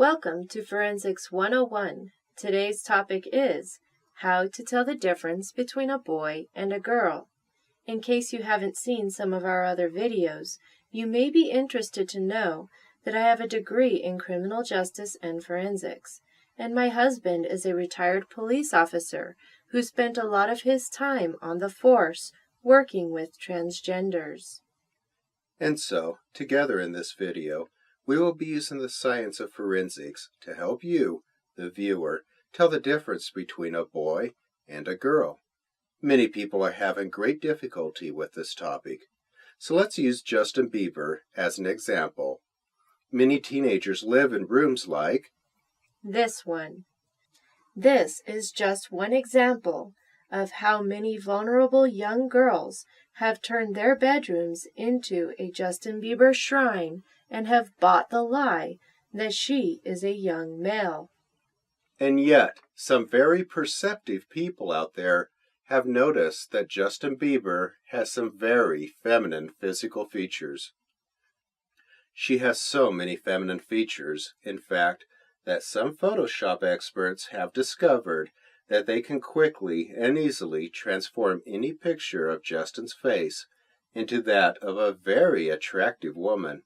Welcome to Forensics 101. Today's topic is how to tell the difference between a boy and a girl. In case you haven't seen some of our other videos, you may be interested to know that I have a degree in criminal justice and forensics, and my husband is a retired police officer who spent a lot of his time on the force working with transgenders. And so, together in this video, we will be using the science of forensics to help you, the viewer, tell the difference between a boy and a girl. Many people are having great difficulty with this topic, so let's use Justin Bieber as an example. Many teenagers live in rooms like this one. This is just one example of how many vulnerable young girls have turned their bedrooms into a Justin Bieber shrine and have bought the lie that she is a young male. And yet, some very perceptive people out there have noticed that Justin Bieber has some very feminine physical features. She has so many feminine features, in fact, that some Photoshop experts have discovered that they can quickly and easily transform any picture of Justin's face into that of a very attractive woman.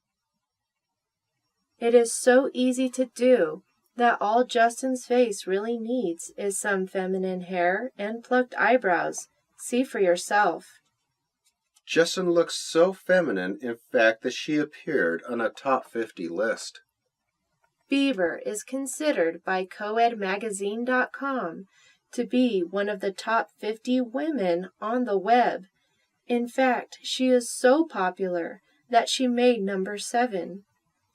It is so easy to do that all Justin's face really needs is some feminine hair and plucked eyebrows. See for yourself. Justin looks so feminine, in fact, that she appeared on a top 50 list. Bieber is considered by coedmagazine.com to be one of the top 50 women on the web. In fact, she is so popular that she made number 7.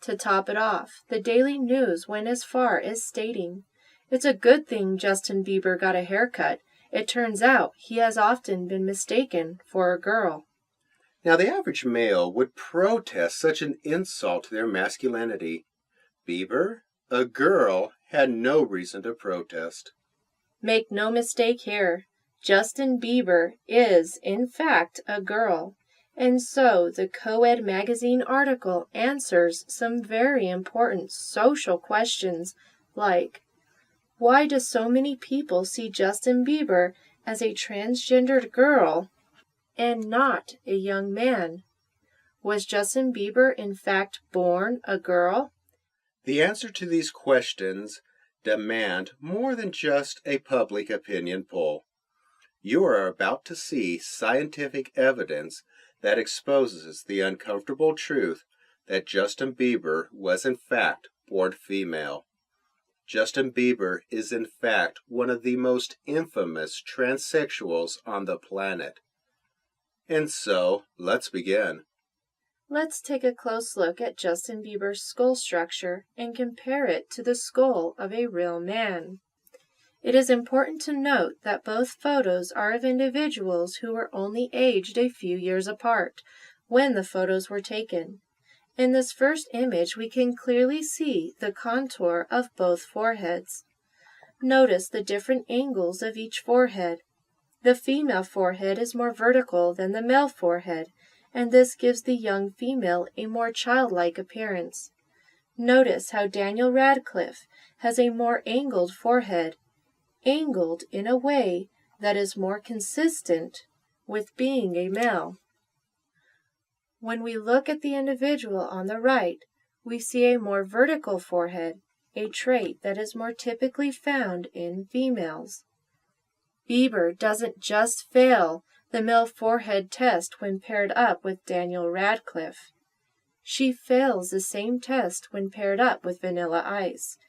To top it off, the Daily News went as far as stating, "It's a good thing Justin Bieber got a haircut. It turns out he has often been mistaken for a girl." Now, the average male would protest such an insult to their masculinity. Bieber, a girl, had no reason to protest. Make no mistake here, Justin Bieber is, in fact, a girl. And so the Coed magazine article answers some very important social questions like, why do so many people see Justin Bieber as a transgendered girl and not a young man? Was Justin Bieber in fact born a girl? The answer to these questions demand more than just a public opinion poll. You are about to see scientific evidence that exposes the uncomfortable truth that Justin Bieber was in fact born female. Justin Bieber is in fact one of the most infamous transsexuals on the planet. And so, let's begin. Let's take a close look at Justin Bieber's skull structure and compare it to the skull of a real man. It is important to note that both photos are of individuals who were only aged a few years apart when the photos were taken. In this first image, we can clearly see the contour of both foreheads. Notice the different angles of each forehead. The female forehead is more vertical than the male forehead, and this gives the young female a more childlike appearance. Notice how Daniel Radcliffe has a more angled forehead, angled in a way that is more consistent with being a male. When we look at the individual on the right, we see a more vertical forehead, a trait that is more typically found in females. Bieber doesn't just fail the male forehead test when paired up with Daniel Radcliffe. She fails the same test when paired up with Vanilla Ice.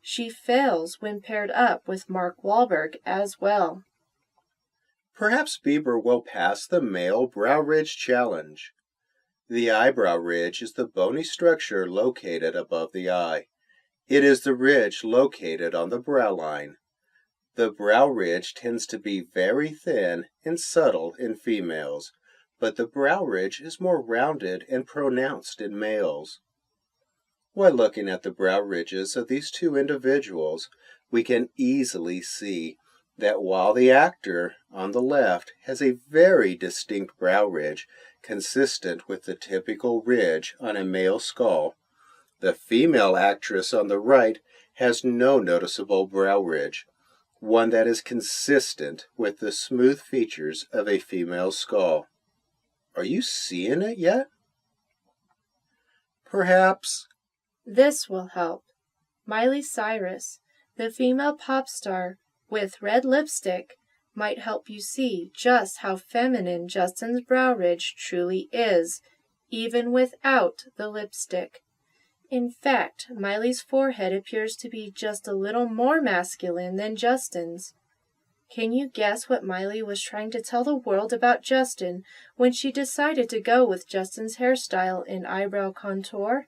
She fails when paired up with Mark Wahlberg as well. Perhaps Bieber will pass the male brow ridge challenge. The eyebrow ridge is the bony structure located above the eye. It is the ridge located on the brow line. The brow ridge tends to be very thin and subtle in females, but the brow ridge is more rounded and pronounced in males. While looking at the brow ridges of these two individuals, we can easily see that while the actor on the left has a very distinct brow ridge consistent with the typical ridge on a male skull, The female actress on the right has no noticeable brow ridge, one that is consistent with the smooth features of a female's skull. Are you seeing it yet? Perhaps. This will help. Miley Cyrus, the female pop star with red lipstick, might help you see just how feminine Justin's brow ridge truly is, even without the lipstick. In fact, Miley's forehead appears to be just a little more masculine than Justin's. Can you guess what Miley was trying to tell the world about Justin when she decided to go with Justin's hairstyle and eyebrow contour?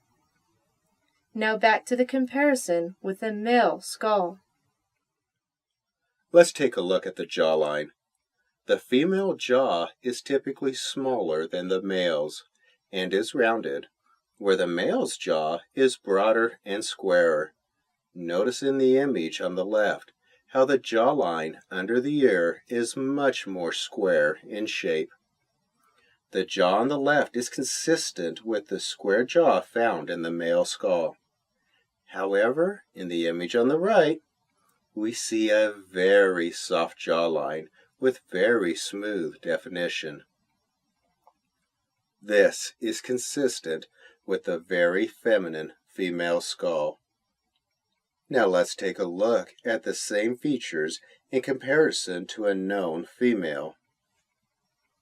Now back to the comparison with the male skull. Let's take a look at the jawline. The female jaw is typically smaller than the male's and is rounded, where the male's jaw is broader and squarer. Notice in the image on the left how the jawline under the ear is much more square in shape. The jaw on the left is consistent with the square jaw found in the male skull. However, in the image on the right, we see a very soft jawline with very smooth definition. This is consistent with the very feminine female skull. Now let's take a look at the same features in comparison to a known female.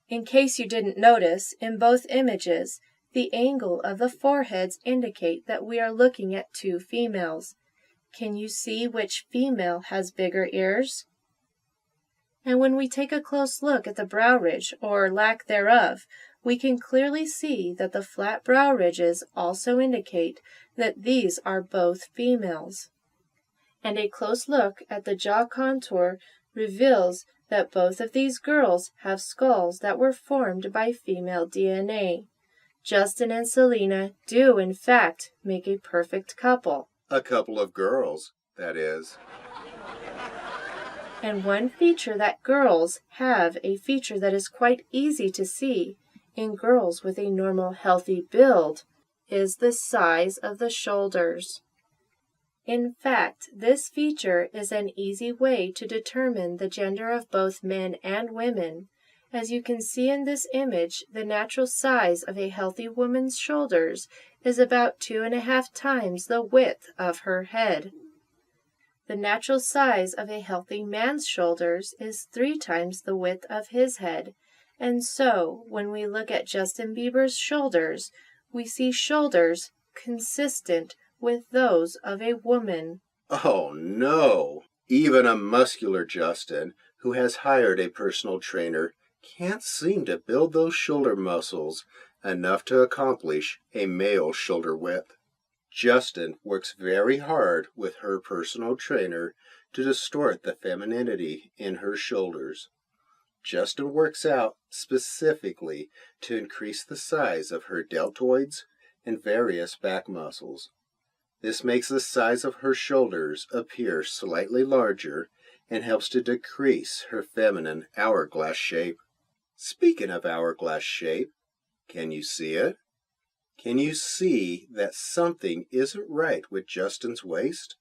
In case you didn't notice, in both images, the angle of the foreheads indicate that we are looking at two females. Can you see which female has bigger ears? And when we take a close look at the brow ridge, or lack thereof, we can clearly see that the flat brow ridges also indicate that these are both females. And a close look at the jaw contour reveals that both of these girls have skulls that were formed by female DNA. Justin and Selena do, in fact, make a perfect couple. A couple of girls, that is. And one feature that girls have, a feature that is quite easy to see in girls with a normal healthy build, is the size of the shoulders. In fact, this feature is an easy way to determine the gender of both men and women. As you can see in this image, the natural size of a healthy woman's shoulders is about 2.5 times the width of her head. The natural size of a healthy man's shoulders is 3 times the width of his head. And so, when we look at Justin Bieber's shoulders, we see shoulders consistent with those of a woman. Oh no! Even a muscular Justin, who has hired a personal trainer, can't seem to build those shoulder muscles enough to accomplish a male shoulder width. Justin works very hard with her personal trainer to distort the femininity in her shoulders. Justin works out specifically to increase the size of her deltoids and various back muscles. This makes the size of her shoulders appear slightly larger and helps to decrease her feminine hourglass shape. Speaking of hourglass shape, can you see it? Can you see that something isn't right with Justin's waist?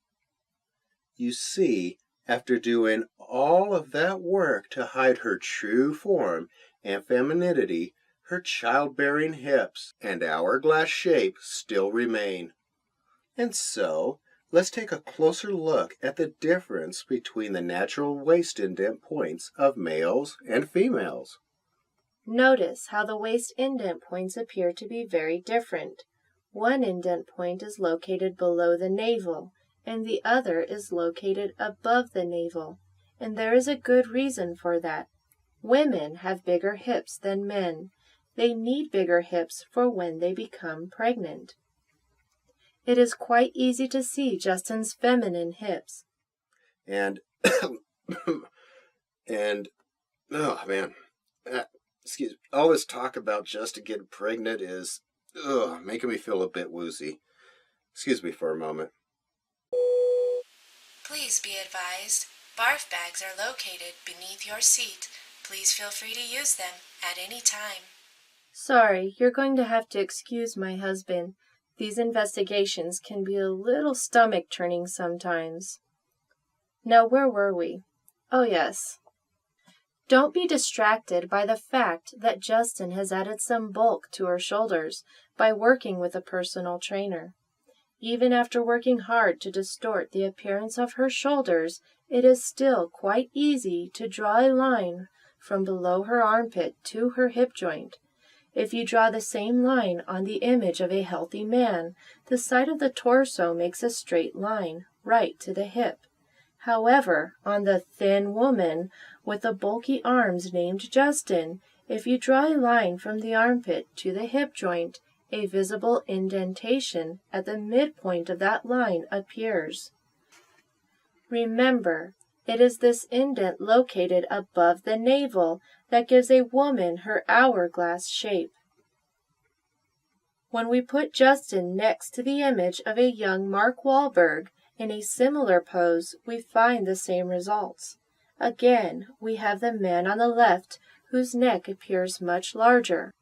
You see, after doing all of that work to hide her true form and femininity, her childbearing hips and hourglass shape still remain. And so, let's take a closer look at the difference between the natural waist indent points of males and females. Notice how the waist indent points appear to be very different. One indent point is located below the navel, and the other is located above the navel. And there is a good reason for that. Women have bigger hips than men. They need bigger hips for when they become pregnant. It is quite easy to see Justin's feminine hips. And, oh man, all this talk about Justin getting pregnant is, making me feel a bit woozy. Excuse me for a moment. Please be advised, barf bags are located beneath your seat. Please feel free to use them at any time. Sorry, you're going to have to excuse my husband. These investigations can be a little stomach-turning sometimes. Now, where were we? Oh, yes. Don't be distracted by the fact that Justin has added some bulk to her shoulders by working with a personal trainer. Even after working hard to distort the appearance of her shoulders, it is still quite easy to draw a line from below her armpit to her hip joint. If you draw the same line on the image of a healthy man, the side of the torso makes a straight line right to the hip. However, on the thin woman with the bulky arms named Justin, if you draw a line from the armpit to the hip joint, a visible indentation at the midpoint of that line appears. Remember, it is this indent located above the navel that gives a woman her hourglass shape. When we put Justin next to the image of a young Mark Wahlberg in a similar pose, we find the same results. Again, we have the man on the left whose neck appears much larger.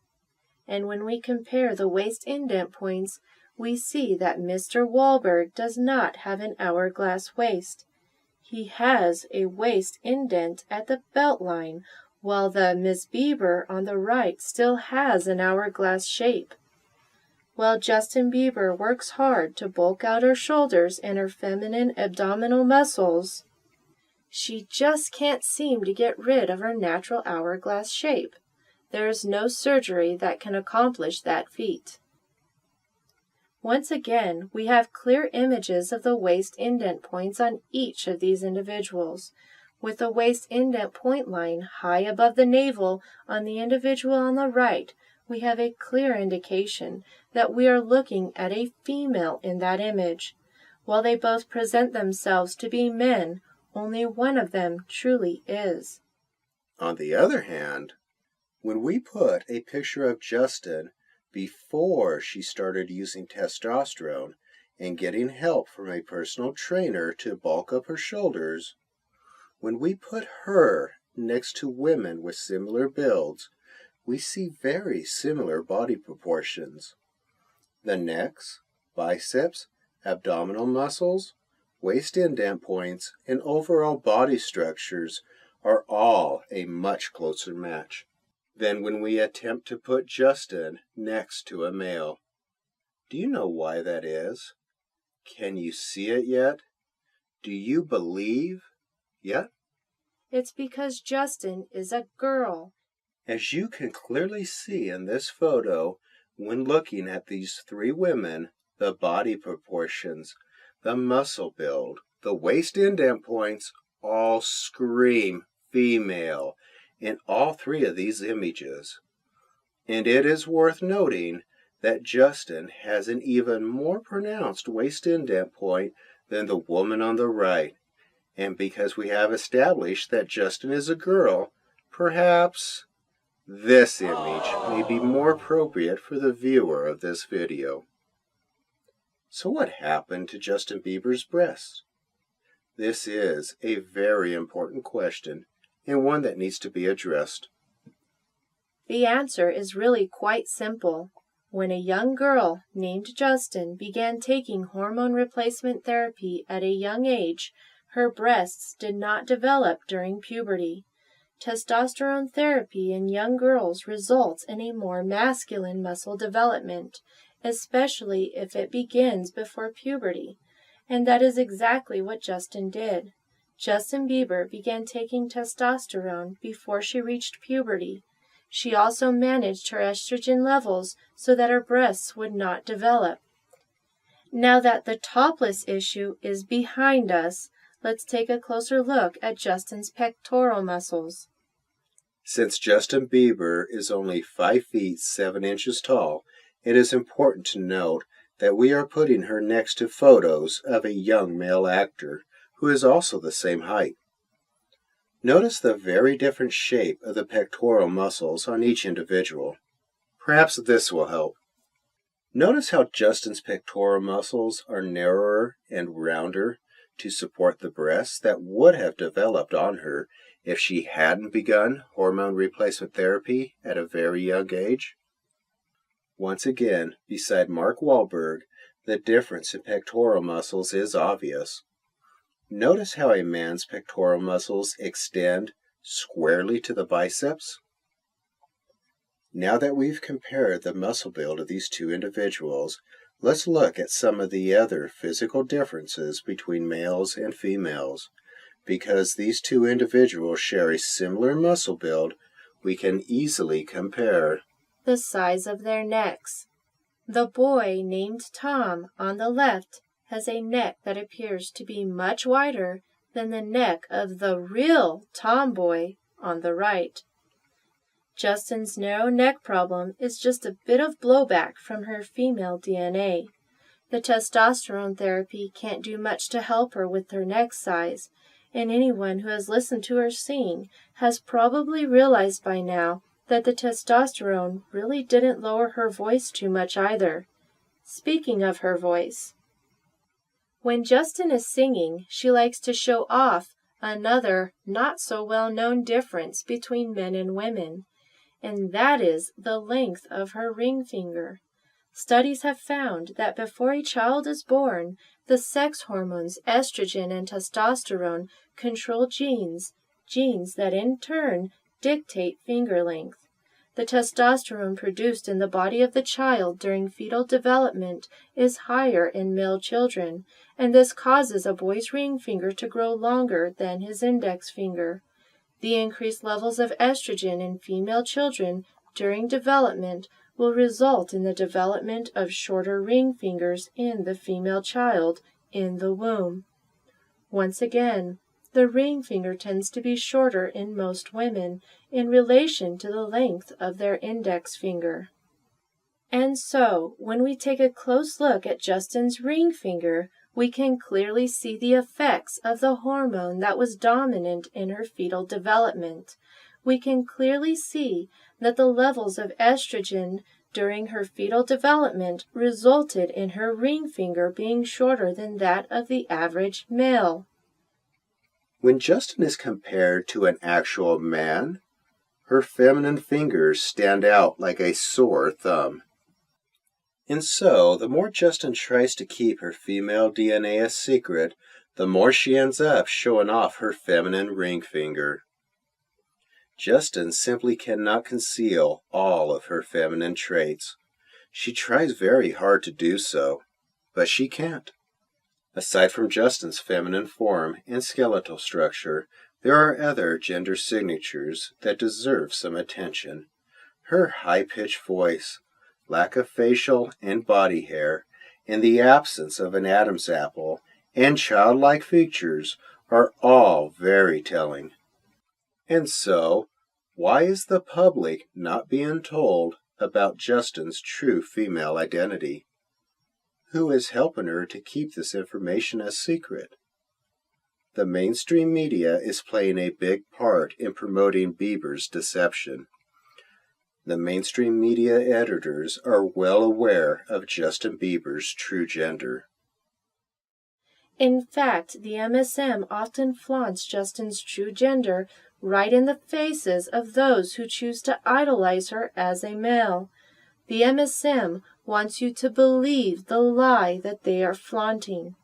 And when we compare the waist indent points, we see that Mr. Wahlberg does not have an hourglass waist. He has a waist indent at the belt line, while the Miss Bieber on the right still has an hourglass shape. While Justin Bieber works hard to bulk out her shoulders and her feminine abdominal muscles, she just can't seem to get rid of her natural hourglass shape. There is no surgery that can accomplish that feat. Once again, we have clear images of the waist indent points on each of these individuals. With the waist indent point line high above the navel on the individual on the right, we have a clear indication that we are looking at a female in that image. While they both present themselves to be men, only one of them truly is. On the other hand, when we put a picture of Justin before she started using testosterone and getting help from a personal trainer to bulk up her shoulders, when we put her next to women with similar builds, we see very similar body proportions. The necks, biceps, abdominal muscles, waist indent points, and overall body structures are all a much closer match than when we attempt to put Justin next to a male. Do you know why that is? Can you see it yet? Do you believe yet? It's because Justin is a girl. As you can clearly see in this photo, when looking at these three women, the body proportions, the muscle build, the waist indent points all scream female in all three of these images. And it is worth noting that Justin has an even more pronounced waist indent point than the woman on the right. And because we have established that Justin is a girl, perhaps this image may be more appropriate for the viewer of this video. So what happened to Justin Bieber's breasts? This is a very important question and one that needs to be addressed. The answer is really quite simple. When a young girl named Justin began taking hormone replacement therapy at a young age, her breasts did not develop during puberty. Testosterone therapy in young girls results in a more masculine muscle development, especially if it begins before puberty. And that is exactly what Justin did. Justin Bieber began taking testosterone before she reached puberty. She also managed her estrogen levels so that her breasts would not develop. Now that the topless issue is behind us, let's take a closer look at Justin's pectoral muscles. Since Justin Bieber is only 5 feet 7 inches tall, it is important to note that we are putting her next to photos of a young male actor who is also the same height. Notice the very different shape of the pectoral muscles on each individual. Perhaps this will help. Notice how Justin's pectoral muscles are narrower and rounder to support the breasts that would have developed on her if she hadn't begun hormone replacement therapy at a very young age. Once again, beside Mark Wahlberg, the difference in pectoral muscles is obvious. Notice how a man's pectoral muscles extend squarely to the biceps? Now that we've compared the muscle build of these two individuals, let's look at some of the other physical differences between males and females. Because these two individuals share a similar muscle build, we can easily compare the size of their necks. The boy named Tom on the left has a neck that appears to be much wider than the neck of the real tomboy on the right. Justin's narrow neck problem is just a bit of blowback from her female DNA. The testosterone therapy can't do much to help her with her neck size, and anyone who has listened to her sing has probably realized by now that the testosterone really didn't lower her voice too much either. Speaking of her voice, when Justin is singing, she likes to show off another not-so-well-known difference between men and women, and that is the length of her ring finger. Studies have found that before a child is born, the sex hormones estrogen and testosterone control genes that in turn dictate finger length. The testosterone produced in the body of the child during fetal development is higher in male children, and this causes a boy's ring finger to grow longer than his index finger. The increased levels of estrogen in female children during development will result in the development of shorter ring fingers in the female child in the womb. Once again, the ring finger tends to be shorter in most women in relation to the length of their index finger. And so, when we take a close look at Justin's ring finger, we can clearly see the effects of the hormone that was dominant in her fetal development. We can clearly see that the levels of estrogen during her fetal development resulted in her ring finger being shorter than that of the average male. When Justin is compared to an actual man, her feminine fingers stand out like a sore thumb. And so, the more Justin tries to keep her female DNA a secret, the more she ends up showing off her feminine ring finger. Justin simply cannot conceal all of her feminine traits. She tries very hard to do so, but she can't. Aside from Justin's feminine form and skeletal structure, there are other gender signatures that deserve some attention. Her high-pitched voice, lack of facial and body hair, and the absence of an Adam's apple, and childlike features are all very telling. And so, why is the public not being told about Justin's true female identity? Who is helping her to keep this information a secret? The mainstream media is playing a big part in promoting Bieber's deception. The mainstream media editors are well aware of Justin Bieber's true gender. In fact, the MSM often flaunts Justin's true gender right in the faces of those who choose to idolize her as a male. The MSM wants you to believe the lie that they are flaunting.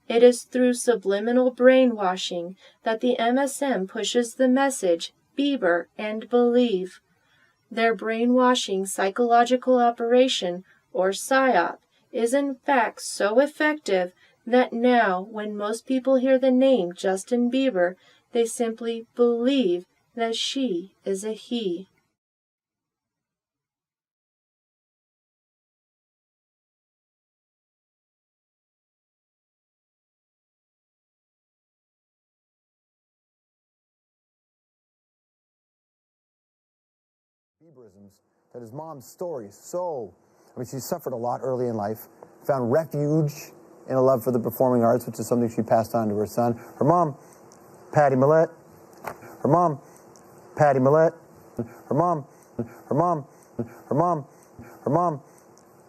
It is through subliminal brainwashing that the MSM pushes the message, Bieber and believe. Their brainwashing psychological operation, or PSYOP, is in fact so effective that now, when most people hear the name Justin Bieber, they simply believe that she is a he. Bieberisms, that his mom's story is she suffered a lot early in life, found refuge in a love for the performing arts, which is something she passed on to her son. Her mom, Patty Millett. Her mom, Patty Millett. Her mom,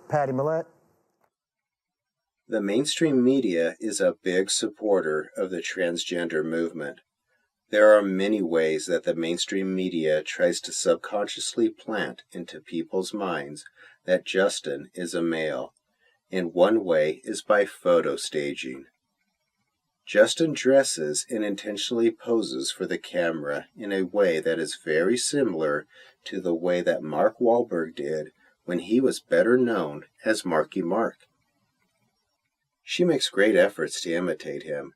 Patty Millett. The mainstream media is a big supporter of the transgender movement. There are many ways that the mainstream media tries to subconsciously plant into people's minds that Justin is a male, and one way is by photo staging. Justin dresses and intentionally poses for the camera in a way that is very similar to the way that Mark Wahlberg did when he was better known as Marky Mark. She makes great efforts to imitate him.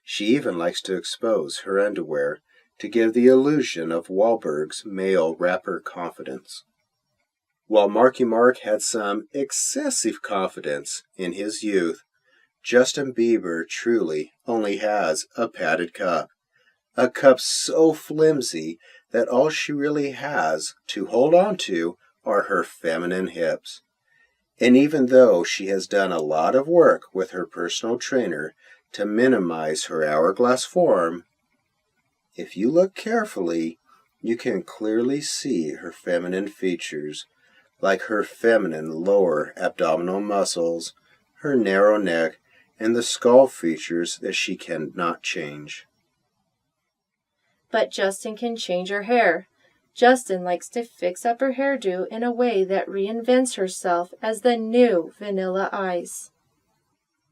She even likes to expose her underwear to give the illusion of Wahlberg's male rapper confidence. While Marky Mark had some excessive confidence in his youth, Justin Bieber truly only has a padded cup. A cup so flimsy that all she really has to hold on to are her feminine hips. And even though she has done a lot of work with her personal trainer to minimize her hourglass form, if you look carefully, you can clearly see her feminine features, like her feminine lower abdominal muscles, her narrow neck, and the skull features that she cannot change. But Justin can change her hair. Justin likes to fix up her hairdo in a way that reinvents herself as the new Vanilla Ice.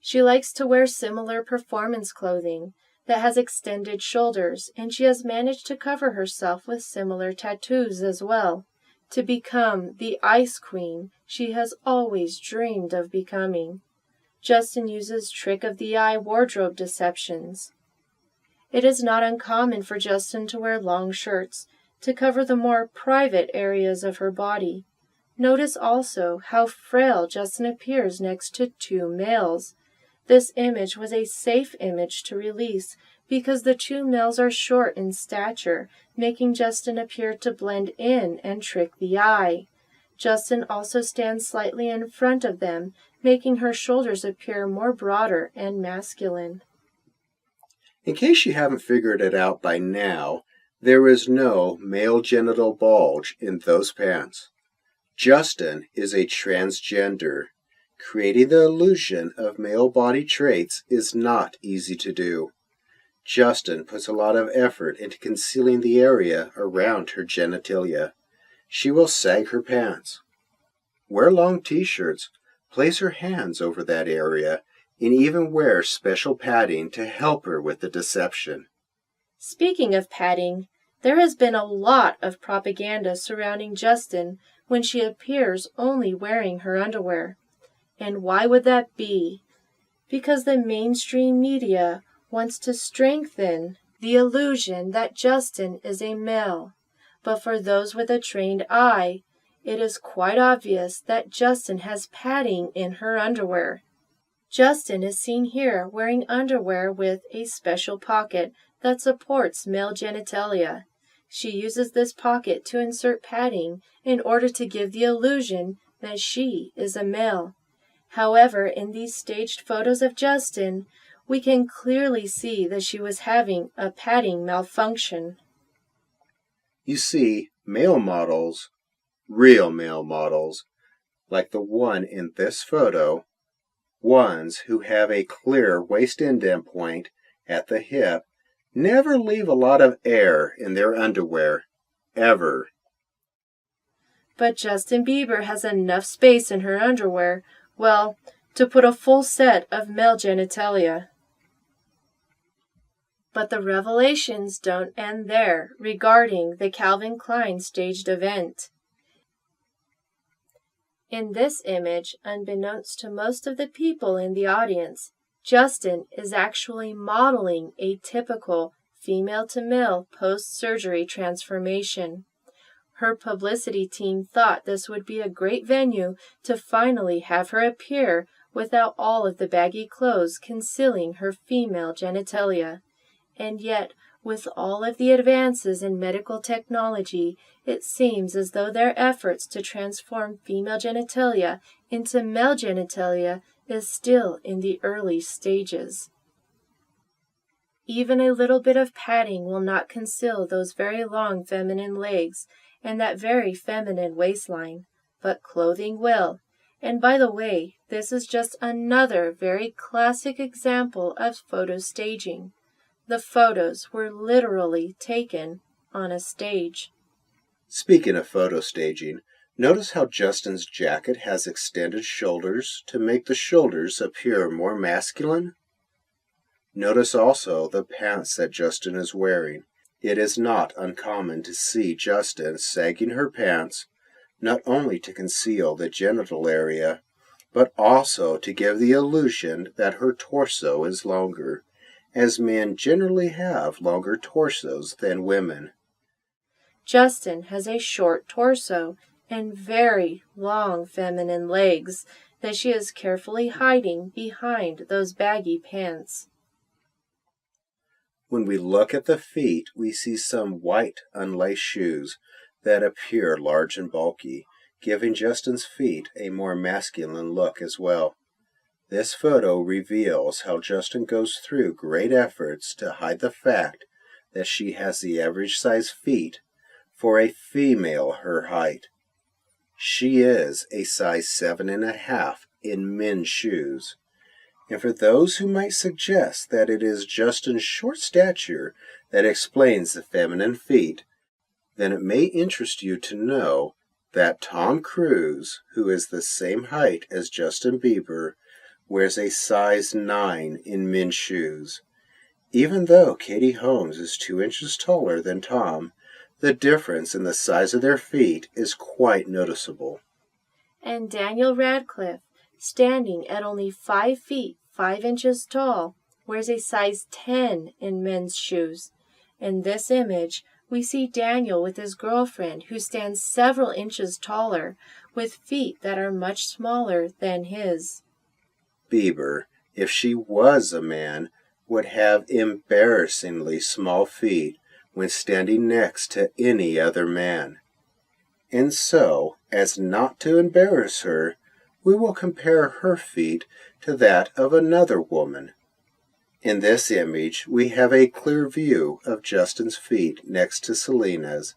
She likes to wear similar performance clothing that has extended shoulders, and she has managed to cover herself with similar tattoos as well, to become the Ice Queen she has always dreamed of becoming. Justin uses trick-of-the-eye wardrobe deceptions. It is not uncommon for Justin to wear long shirts to cover the more private areas of her body. Notice also how frail Justin appears next to two males. This image was a safe image to release because the two males are short in stature, making Justin appear to blend in and trick the eye. Justin also stands slightly in front of them, making her shoulders appear more broader and masculine. In case you haven't figured it out by now, there is no male genital bulge in those pants. Justin is a transgender. Creating the illusion of male body traits is not easy to do. Justin puts a lot of effort into concealing the area around her genitalia. She will sag her pants, wear long t-shirts, place her hands over that area, and even wear special padding to help her with the deception. Speaking of padding, there has been a lot of propaganda surrounding Justin when she appears only wearing her underwear. And why would that be? Because the mainstream media wants to strengthen the illusion that Justin is a male. But for those with a trained eye, it is quite obvious that Justin has padding in her underwear. Justin is seen here wearing underwear with a special pocket that supports male genitalia. She uses this pocket to insert padding in order to give the illusion that she is a male. However, in these staged photos of Justin, we can clearly see that she was having a padding malfunction. You see, male models, real male models, like the one in this photo, ones who have a clear waist indent point at the hip, never leave a lot of air in their underwear, ever. But Justin Bieber has enough space in her underwear, well, to put a full set of male genitalia. But the revelations don't end there regarding the Calvin Klein staged event. In this image, unbeknownst to most of the people in the audience, Justin is actually modeling a typical female-to-male post-surgery transformation. Her publicity team thought this would be a great venue to finally have her appear without all of the baggy clothes concealing her female genitalia. And yet, with all of the advances in medical technology, it seems as though their efforts to transform female genitalia into male genitalia is still in the early stages. Even a little bit of padding will not conceal those very long feminine legs and that very feminine waistline, but clothing will. And by the way, this is just another very classic example of photo staging. The photos were literally taken on a stage. Speaking of photo staging, Notice how Justin's jacket has extended shoulders to make the shoulders appear more masculine? Notice also the pants that Justin is wearing. It is not uncommon to see Justin sagging her pants, not only to conceal the genital area, but also to give the illusion that her torso is longer, as men generally have longer torsos than women. Justin has a short torso and very long feminine legs that she is carefully hiding behind those baggy pants. When we look at the feet, we see some white unlaced shoes that appear large and bulky, giving Justin's feet a more masculine look as well. This photo reveals how Justin goes through great efforts to hide the fact that she has the average size feet for a female her height. She is a size 7.5 in men's shoes. And for those who might suggest that it is Justin's short stature that explains the feminine feet, then it may interest you to know that Tom Cruise, who is the same height as Justin Bieber, wears a size 9 in men's shoes. Even though Katie Holmes is 2 inches taller than Tom, the difference in the size of their feet is quite noticeable. And Daniel Radcliffe, standing at only 5 feet 5 inches tall, wears a size 10 in men's shoes. In this image, we see Daniel with his girlfriend, who stands several inches taller, with feet that are much smaller than his. Bieber, if she was a man, would have embarrassingly small feet when standing next to any other man. And so, as not to embarrass her, we will compare her feet to that of another woman. In this image, we have a clear view of Justin's feet next to Selena's,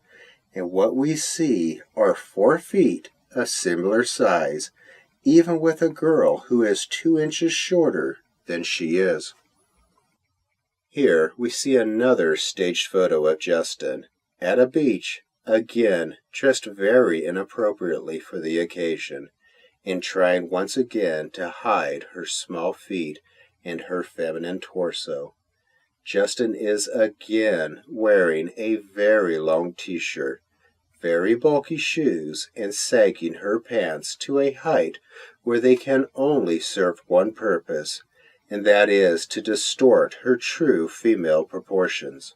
and what we see are 4 feet of similar size, even with a girl who is 2 inches shorter than she is. Here we see another staged photo of Justin at a beach, again dressed very inappropriately for the occasion, and trying once again to hide her small feet and her feminine torso. Justin is again wearing a very long t-shirt, very bulky shoes, and sagging her pants to a height where they can only serve one purpose, and that is to distort her true female proportions.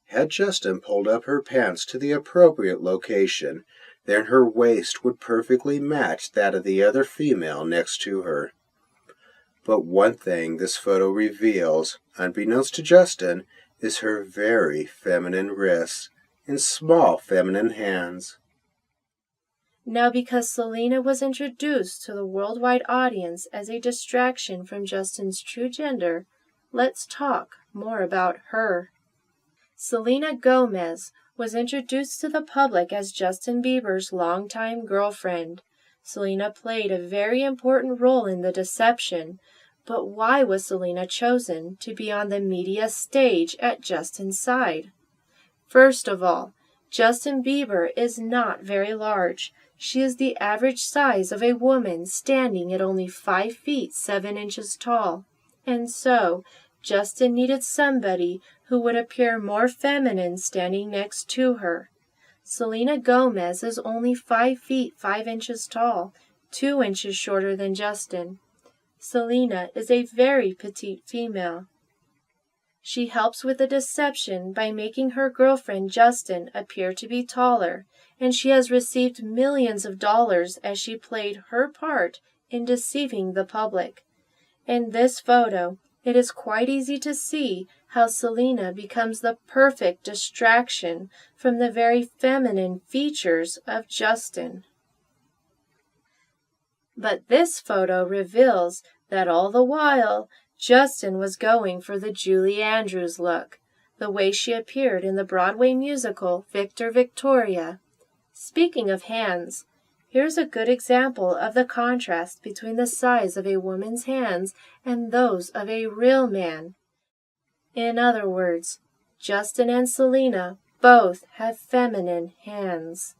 Had Justin pulled up her pants to the appropriate location, then her waist would perfectly match that of the other female next to her. But one thing this photo reveals, unbeknownst to Justin, is her very feminine wrists and small feminine hands. Now, because Selena was introduced to the worldwide audience as a distraction from Justin's true gender, let's talk more about her. Selena Gomez was introduced to the public as Justin Bieber's longtime girlfriend. Selena played a very important role in the deception, but why was Selena chosen to be on the media stage at Justin's side? First of all, Justin Bieber is not very large. She is the average size of a woman standing at only 5 feet 7 inches tall, and so Justin needed somebody who would appear more feminine standing next to her. Selena Gomez is only 5 feet 5 inches tall, 2 inches shorter than Justin. Selena is a very petite female. She helps with the deception by making her girlfriend Justin appear to be taller, and she has received millions of dollars as she played her part in deceiving the public. In this photo, it is quite easy to see how Selena becomes the perfect distraction from the very feminine features of Justin. But this photo reveals that all the while, Justin was going for the Julie Andrews look, the way she appeared in the Broadway musical Victor Victoria. Speaking of hands, here's a good example of the contrast between the size of a woman's hands and those of a real man. In other words, Justin and Selena both have feminine hands.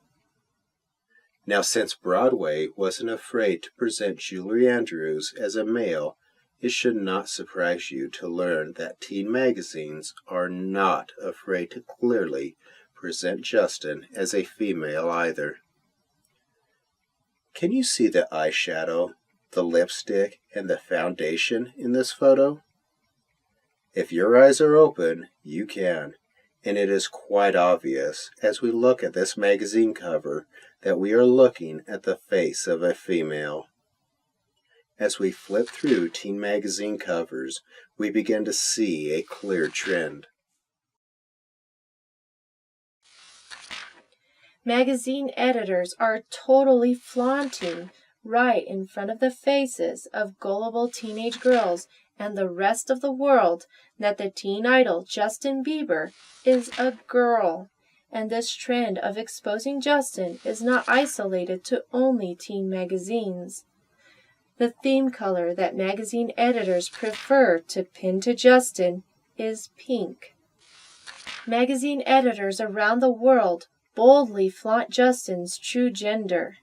Now, since Broadway wasn't afraid to present Julie Andrews as a male, it should not surprise you to learn that teen magazines are not afraid to clearly present Justin as a female either. Can you see the eyeshadow, the lipstick, and the foundation in this photo? If your eyes are open, you can, and it is quite obvious as we look at this magazine cover that we are looking at the face of a female. As we flip through teen magazine covers, we begin to see a clear trend. Magazine editors are totally flaunting right in front of the faces of gullible teenage girls and the rest of the world that the teen idol Justin Bieber is a girl. And this trend of exposing Justin is not isolated to only teen magazines. The theme color that magazine editors prefer to pin to Justin is pink. Magazine editors around the world boldly flaunt Justin's true gender.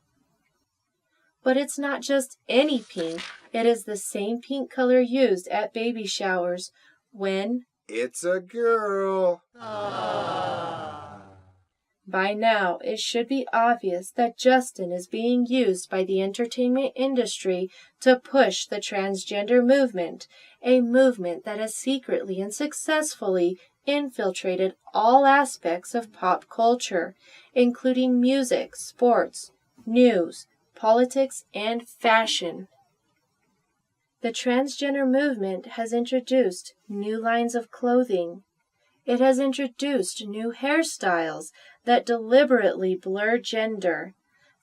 But it's not just any pink, it is the same pink color used at baby showers when It's a girl. By now, it should be obvious that Justin is being used by the entertainment industry to push the transgender movement, a movement that has secretly and successfully infiltrated all aspects of pop culture, including music, sports, news, politics, and fashion. The transgender movement has introduced new lines of clothing. It has introduced new hairstyles that deliberately blur gender.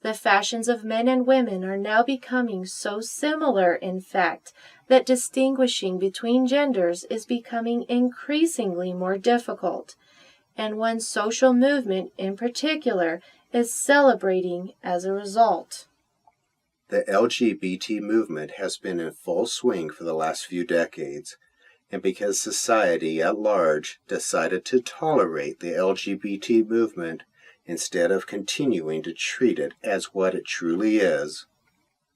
The fashions of men and women are now becoming so similar, in fact, that distinguishing between genders is becoming increasingly more difficult, and one social movement in particular is celebrating as a result. The LGBT movement has been in full swing for the last few decades, and because society at large decided to tolerate the LGBT movement instead of continuing to treat it as what it truly is,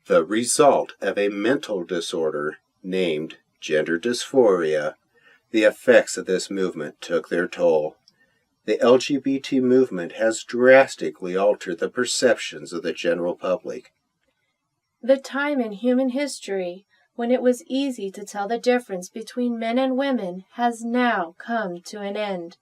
the result of a mental disorder named gender dysphoria, the effects of this movement took their toll. The LGBT movement has drastically altered the perceptions of the general public. The time in human history when it was easy to tell the difference between men and women has now come to an end.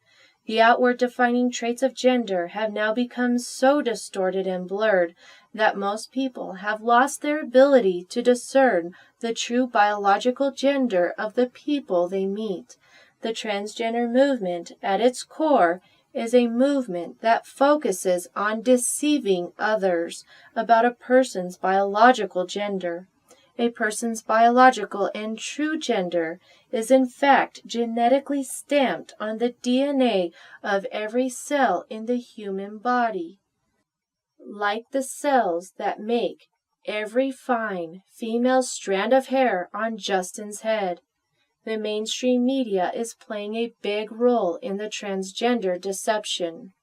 The outward defining traits of gender have now become so distorted and blurred that most people have lost their ability to discern the true biological gender of the people they meet. The transgender movement, at its core, is a movement that focuses on deceiving others about a person's biological gender. A person's biological and true gender is in fact genetically stamped on the DNA of every cell in the human body. Like the cells that make every fine female strand of hair on Justin's head, the mainstream media is playing a big role in the transgender deception.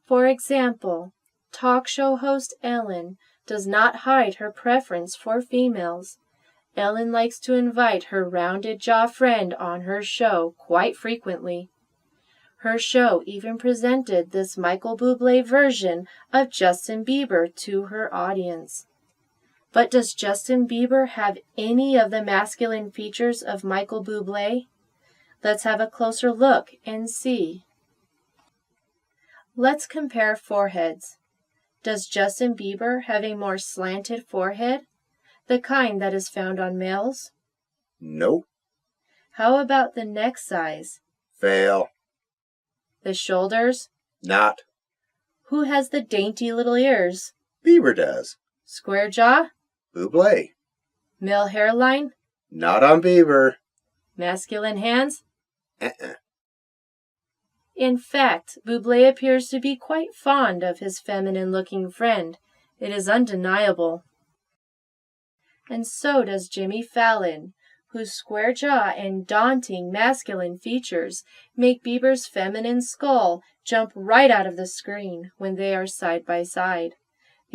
For example, talk show host Ellen does not hide her preference for females. Ellen likes to invite her rounded jaw friend on her show quite frequently. Her show even presented this Michael Bublé version of Justin Bieber to her audience. But does Justin Bieber have any of the masculine features of Michael Bublé? Let's have a closer look and see. Let's compare foreheads. Does Justin Bieber have a more slanted forehead, the kind that is found on males? Nope. How about the neck size? Fail. The shoulders? Not. Who has the dainty little ears? Bieber does. Square jaw? Bublé. Male hairline? Not on Bieber. Masculine hands? Uh-uh. In fact, Bublé appears to be quite fond of his feminine-looking friend. It is undeniable. And so does Jimmy Fallon, whose square jaw and daunting masculine features make Bieber's feminine skull jump right out of the screen when they are side by side.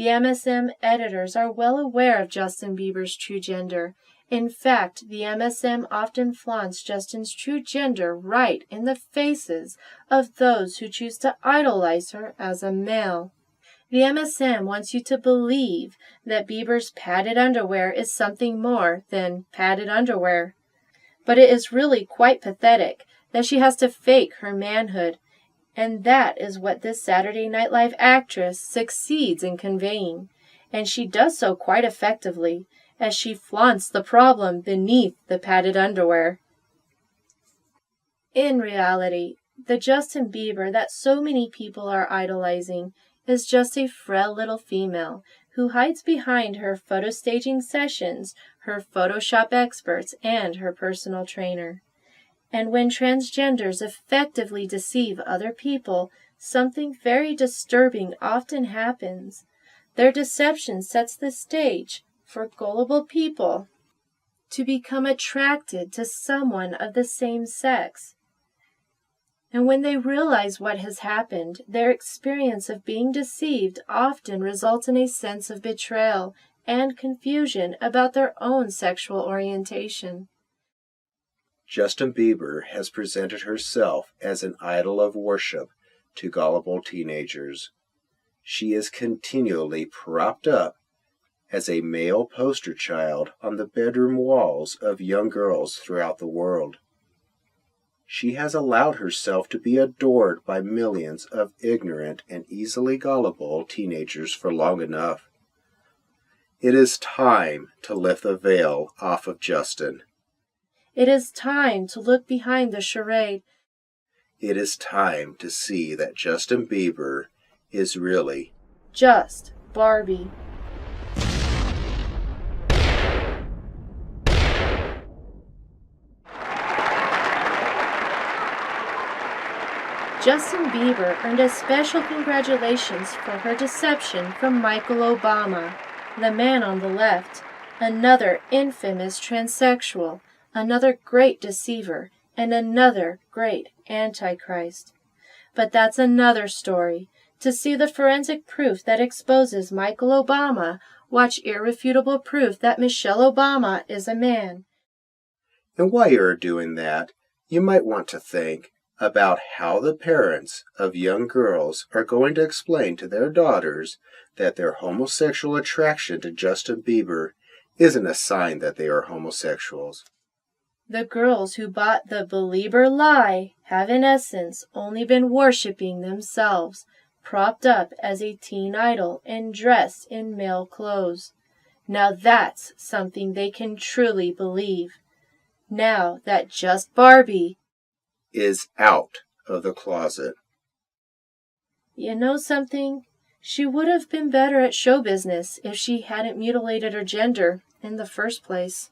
The MSM editors are well aware of Justin Bieber's true gender. In fact, the MSM often flaunts Justin's true gender right in the faces of those who choose to idolize her as a male. The MSM wants you to believe that Bieber's padded underwear is something more than padded underwear. But it is really quite pathetic that she has to fake her manhood, and that is what this Saturday Night Live actress succeeds in conveying, and she does so quite effectively, as she flaunts the problem beneath the padded underwear. In reality, the Justin Bieber that so many people are idolizing is just a frail little female who hides behind her photo staging sessions, her Photoshop experts, and her personal trainer. And when transgenders effectively deceive other people, something very disturbing often happens. Their deception sets the stage for gullible people to become attracted to someone of the same sex. And when they realize what has happened, their experience of being deceived often results in a sense of betrayal and confusion about their own sexual orientation. Justin Bieber has presented herself as an idol of worship to gullible teenagers. She is continually propped up as a male poster child on the bedroom walls of young girls throughout the world. She has allowed herself to be adored by millions of ignorant and easily gullible teenagers for long enough. It is time to lift the veil off of Justin. It is time to look behind the charade. It is time to see that Justin Bieber is really just Barbie. Justin Bieber earned a special congratulations for her deception from Michael Obama, the man on the left, another infamous transsexual, another great deceiver, and another great antichrist. But that's another story. To see the forensic proof that exposes Michael Obama, watch Irrefutable Proof that Michelle Obama is a man. And while you're doing that, you might want to think about how the parents of young girls are going to explain to their daughters that their homosexual attraction to Justin Bieber isn't a sign that they are homosexuals. The girls who bought the Belieber lie have in essence only been worshiping themselves, propped up as a teen idol and dressed in male clothes. Now that's something they can truly believe. Now that just Barbie is out of the closet. You know something? She would have been better at show business if she hadn't mutilated her gender in the first place.